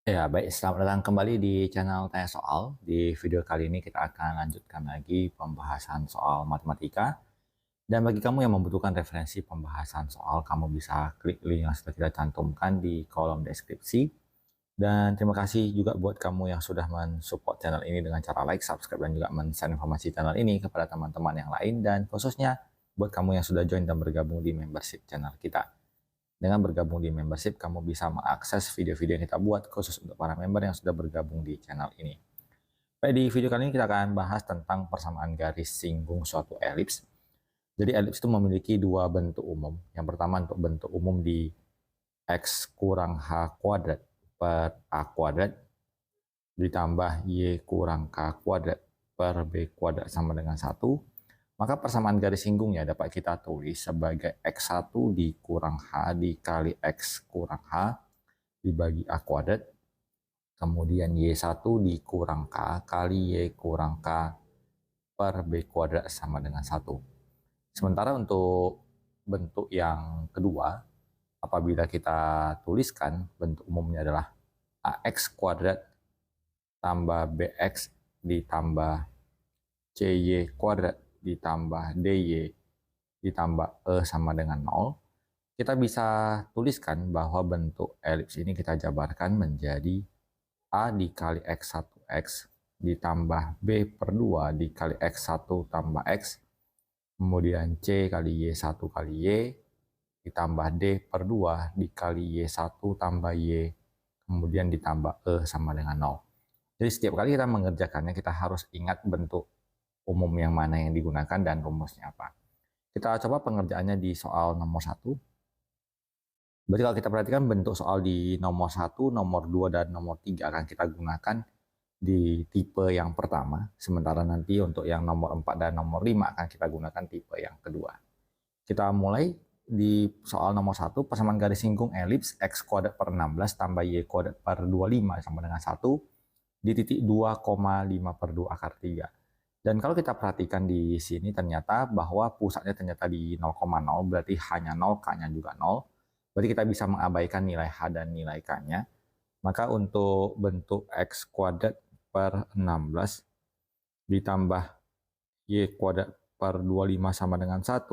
Ya, baik. Selamat datang kembali di channel Tanya Soal. Di video kali ini kita akan lanjutkan lagi pembahasan soal matematika. Dan bagi kamu yang membutuhkan referensi pembahasan soal, kamu bisa klik link yang sudah kita cantumkan di kolom deskripsi. Dan terima kasih juga buat kamu yang sudah mensupport channel ini dengan cara like, subscribe, dan juga men-share informasi channel ini kepada teman-teman yang lain. Dan khususnya buat kamu yang sudah join dan bergabung di membership channel kita. Dengan bergabung di membership, kamu bisa mengakses video-video yang kita buat khusus untuk para member yang sudah bergabung di channel ini. Baik, di video kali ini kita akan bahas tentang persamaan garis singgung suatu elips. Jadi elips itu memiliki dua bentuk umum. Yang pertama untuk bentuk umum di X kurang H kuadrat per A kuadrat ditambah Y kurang K kuadrat per B kuadrat sama dengan 1. Maka persamaan garis singgungnya dapat kita tulis sebagai X1 dikurang H dikali X kurang H dibagi A kuadrat. Kemudian Y1 dikurang K kali Y kurang K per B kuadrat sama dengan 1. Sementara untuk bentuk yang kedua, apabila kita tuliskan bentuk umumnya adalah AX kuadrat tambah BX ditambah CY kuadrat ditambah DY ditambah E sama dengan 0, kita bisa tuliskan bahwa bentuk elips ini kita jabarkan menjadi A dikali X1X ditambah B per 2 dikali X1 tambah X, kemudian C kali Y1 kali Y ditambah D per 2 dikali Y1 tambah Y, kemudian ditambah E sama dengan 0. Jadi setiap kali kita mengerjakannya, kita harus ingat bentuk umum yang mana yang digunakan dan rumusnya apa. Kita coba pengerjaannya di soal nomor 1. Berarti kalau kita perhatikan bentuk soal di nomor 1, nomor 2, dan nomor 3 akan kita gunakan di tipe yang pertama. Sementara nanti untuk yang nomor 4 dan nomor 5 akan kita gunakan tipe yang kedua. Kita mulai di soal nomor 1, persamaan garis singgung elips X kuadrat per 16 tambah Y kuadrat per 25 sama dengan 1 di titik 2,5 per 2 akar 3. Dan kalau kita perhatikan di sini ternyata bahwa pusatnya ternyata di 0,0, berarti hanya 0, K-nya juga 0. Berarti kita bisa mengabaikan nilai H dan nilai K-nya. Maka untuk bentuk X kuadrat per 16 ditambah Y kuadrat per 25 sama dengan 1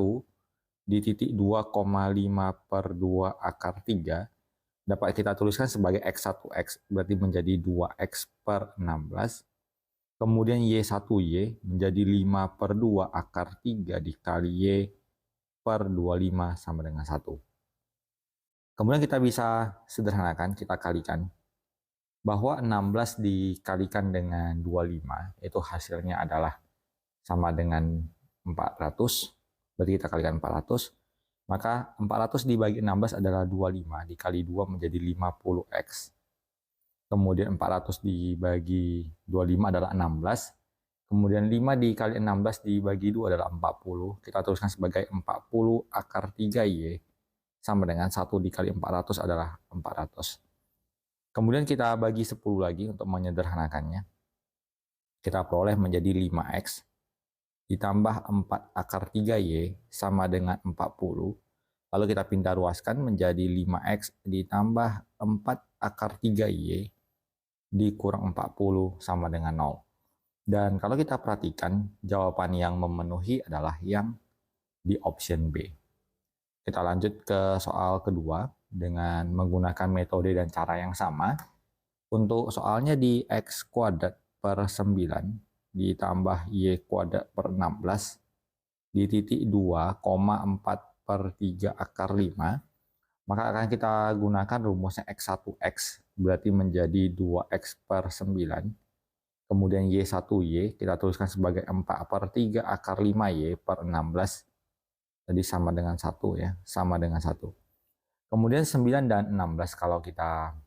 di titik 2,5 per 2 akar 3 dapat kita tuliskan sebagai X1X, berarti menjadi 2X per 16. Kemudian Y1Y menjadi 5 per 2 akar 3 dikali Y per 25 sama dengan 1. Kemudian kita bisa sederhanakan, kita kalikan. Bahwa 16 dikalikan dengan 25, itu hasilnya adalah sama dengan 400. Berarti kita kalikan 400. Maka 400 dibagi 16 adalah 25, dikali 2 menjadi 50X. Kemudian 400 dibagi 25 adalah 16. Kemudian 5 dikali 16 dibagi 2 adalah 40. Kita tuliskan sebagai 40 akar 3Y sama dengan 1 dikali 400 adalah 400. Kemudian kita bagi 10 lagi untuk menyederhanakannya. Kita peroleh menjadi 5X ditambah 4 akar 3Y sama dengan 40. Lalu kita pindah ruaskan menjadi 5X ditambah 4 akar 3Y dikurang 40 sama dengan 0. Dan kalau kita perhatikan, jawaban yang memenuhi adalah yang di option B. Kita lanjut ke soal kedua dengan menggunakan metode dan cara yang sama. Untuk soalnya di X kuadrat per 9 ditambah Y kuadrat per 16 di titik 2,4 per 3 akar 5, maka akan kita gunakan rumusnya X1X, berarti menjadi 2X per 9. Kemudian Y1Y kita tuliskan sebagai 4 per 3 akar 5Y per 16. Jadi sama dengan 1 ya, sama dengan 1. Kemudian 9 dan 16 kalau kita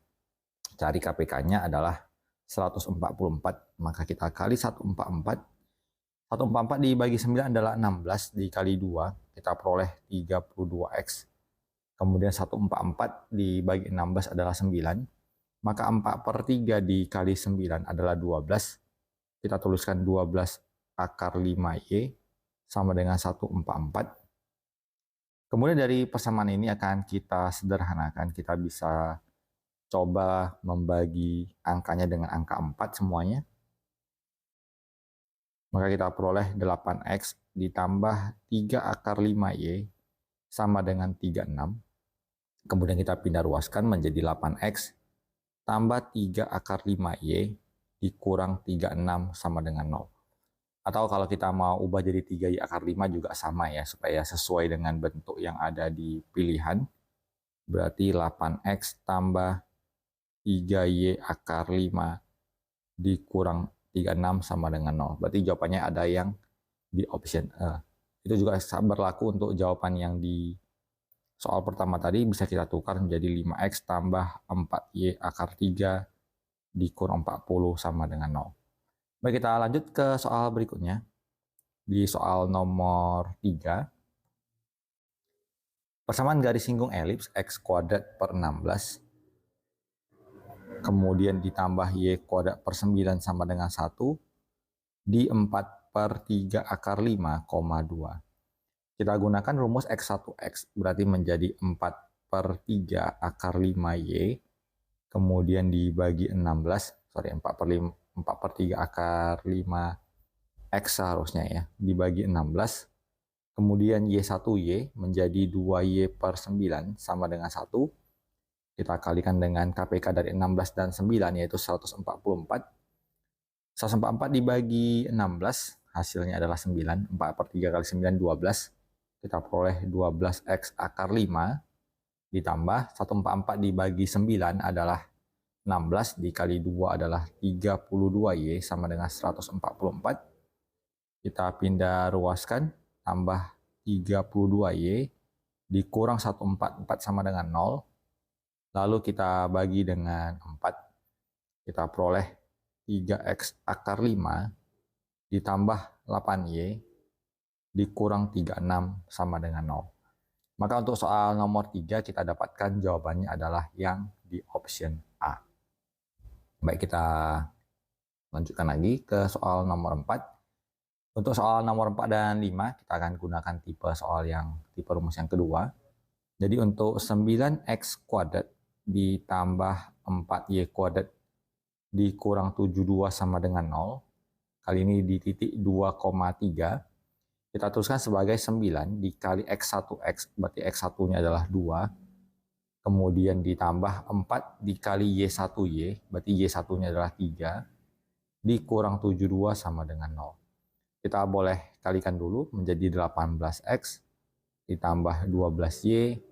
cari KPK-nya adalah 144, maka kita kali 144. 144 dibagi 9 adalah 16, dikali 2, kita peroleh 32X. Kemudian 144 dibagi 16 adalah 9, maka 4 per 3 dikali 9 adalah 12. Kita tuliskan 12 akar 5Y sama dengan 144. Kemudian dari persamaan ini akan kita sederhanakan, kita bisa coba membagi angkanya dengan angka 4 semuanya. Maka kita peroleh 8x ditambah 3 akar 5y sama dengan 36. Kemudian kita pindah ruaskan menjadi 8x tambah 3 akar 5y dikurang 36 sama dengan 0. Atau kalau kita mau ubah jadi 3y akar 5 juga sama ya, supaya sesuai dengan bentuk yang ada di pilihan. Berarti 8x tambah 3y akar 5 dikurang 36 sama dengan 0. Berarti jawabannya ada yang di option E. Itu juga berlaku untuk jawaban yang di soal pertama tadi, bisa kita tukar menjadi 5x tambah 4y akar 3 dikurang 40 sama dengan 0. Baik, kita lanjut ke soal berikutnya. Di soal nomor 3. Persamaan garis singgung elips x kuadrat per 16 kemudian ditambah y kuadrat per 9 sama dengan 1 di 4 per 3 akar 5, 2. Kita gunakan rumus x1x, berarti menjadi 4 per 3 akar 5y, kemudian dibagi 4 per 3 akar 5x seharusnya ya, dibagi 16, kemudian y1y menjadi 2y per 9 sama dengan 1, kita kalikan dengan KPK dari 16 dan 9 yaitu 144. 144 dibagi 16 hasilnya adalah 9. 4 per 3 kali 9 12. Kita peroleh 12x akar 5 ditambah 144 dibagi 9 adalah 16 dikali 2 adalah 32y sama dengan 144. Kita pindah ruaskan, tambah 32y dikurang 144 sama dengan 0. Lalu kita bagi dengan 4, kita peroleh 3x akar 5 ditambah 8y dikurang 36 sama dengan 0. Maka untuk soal nomor 3 kita dapatkan jawabannya adalah yang di option A. Baik, kita lanjutkan lagi ke soal nomor 4. Untuk soal nomor 4 dan 5 kita akan gunakan tipe rumus yang kedua. Jadi untuk 9x kuadrat ditambah 4y kuadrat dikurang 72 sama dengan 0. Kali ini di titik 2,3. Kita tuliskan sebagai 9 dikali x1x, berarti x1-nya adalah 2. Kemudian ditambah 4 dikali y1y, berarti y1-nya adalah 3. Dikurang 72 sama dengan 0. Kita boleh kalikan dulu menjadi 18x ditambah 12y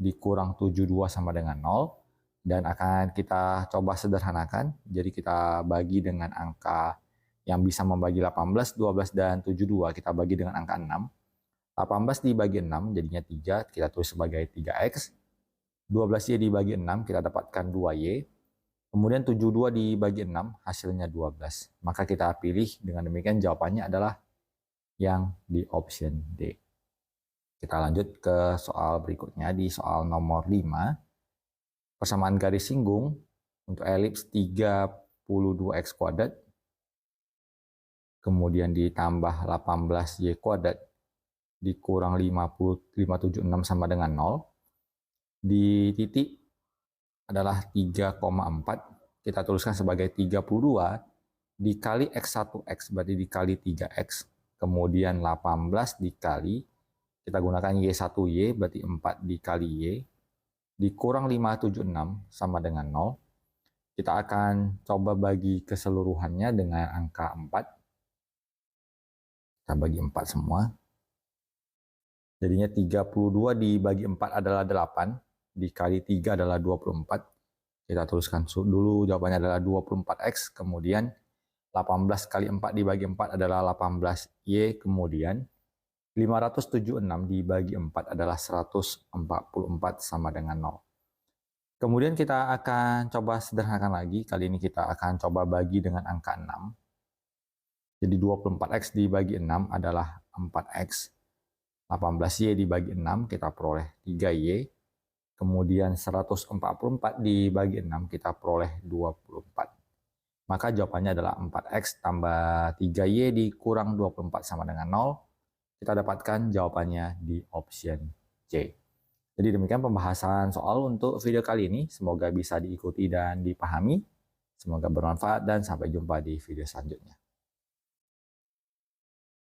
dikurang 72 sama dengan 0, dan akan kita coba sederhanakan. Jadi kita bagi dengan angka yang bisa membagi 18, 12, dan 72, kita bagi dengan angka 6. 18 dibagi 6 jadinya 3, kita tulis sebagai 3x. 12y dibagi 6 kita dapatkan 2y. Kemudian 72 dibagi 6 hasilnya 12. Maka kita pilih, dengan demikian jawabannya adalah yang di option D. Kita lanjut ke soal berikutnya di soal nomor 5. Persamaan garis singgung untuk elips 32x kuadrat kemudian ditambah 18y kuadrat dikurang 576 sama dengan 0. Di titik adalah 3,4. Kita tuliskan sebagai 32 dikali x1x, berarti dikali 3x. Kemudian 18 dikali, kita gunakan y1y, berarti 4 dikali y, dikurang 576 sama dengan 0. Kita akan coba bagi keseluruhannya dengan angka 4. Kita bagi 4 semua. Jadinya 32 dibagi 4 adalah 8, dikali 3 adalah 24. Kita tuliskan dulu, jawabannya adalah 24x, kemudian 18 kali 4 dibagi 4 adalah 18y, kemudian 576 dibagi 4 adalah 144 sama dengan 0. Kemudian kita akan coba sederhanakan lagi. Kali ini kita akan coba bagi dengan angka 6. Jadi 24x dibagi 6 adalah 4x. 18y dibagi 6 kita peroleh 3y. Kemudian 144 dibagi 6 kita peroleh 24. Maka jawabannya adalah 4x tambah 3y dikurang 24 sama dengan 0. Kita dapatkan jawabannya di option C. Jadi demikian pembahasan soal untuk video kali ini. Semoga bisa diikuti dan dipahami. Semoga bermanfaat dan sampai jumpa di video selanjutnya.